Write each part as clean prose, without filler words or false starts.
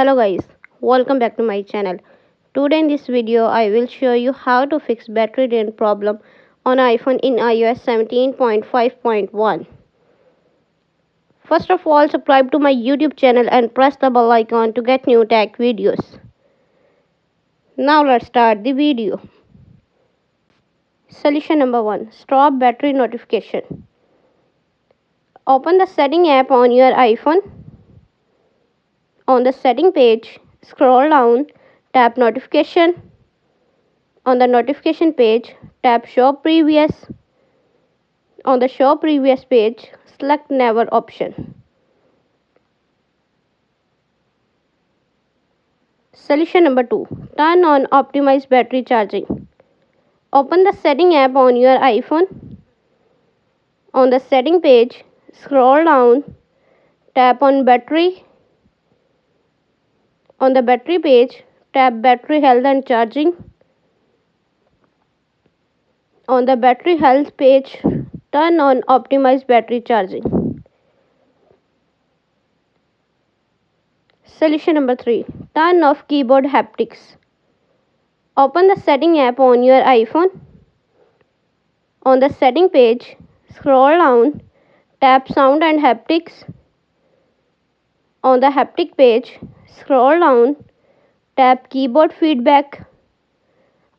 Hello guys, welcome back to my channel. Today in this video I will show you how to fix battery drain problem on iPhone in iOS 17.5.1. First of all, subscribe to my YouTube channel and press the bell icon to get new tech videos. Now let's start the video. Solution number 1. Stop battery notification. Open the setting app on your iPhone. On the setting page, scroll down, tap notification. On the notification page, tap show previous. On the show previous page, select never option. Solution number 2. Turn on optimize battery charging. Open the setting app on your iPhone. On the setting page, scroll down, tap on battery. On the battery page, tap battery health and charging. On the battery health page, turn on optimize battery charging. Solution number 3. Turn off keyboard haptics. Open the setting app on your iPhone. On the setting page, scroll down, tap sound and haptics. On the haptic page, scroll down, tap keyboard feedback.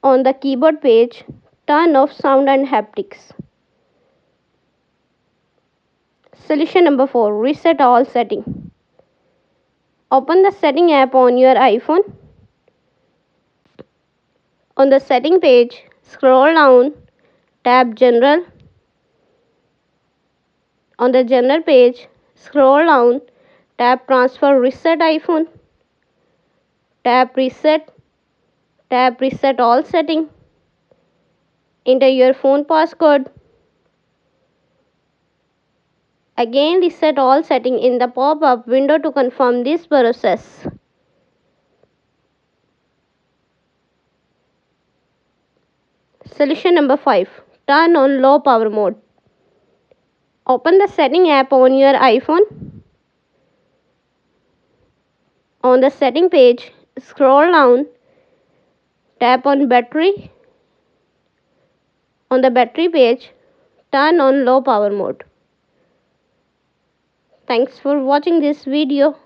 On the keyboard page, turn off sound and haptics. Solution number 4. Reset all settings. Open the setting app on your iPhone. On the setting page, scroll down, tap general. On the general page, scroll down, tap transfer reset iPhone. Tap reset all setting. Enter your phone passcode. Again reset all setting in the pop-up window to confirm this process. Solution number 5. Turn on low power mode. Open the setting app on your iPhone. On the setting page, scroll down, tap on battery. On the battery page, turn on low power mode. Thanks for watching this video.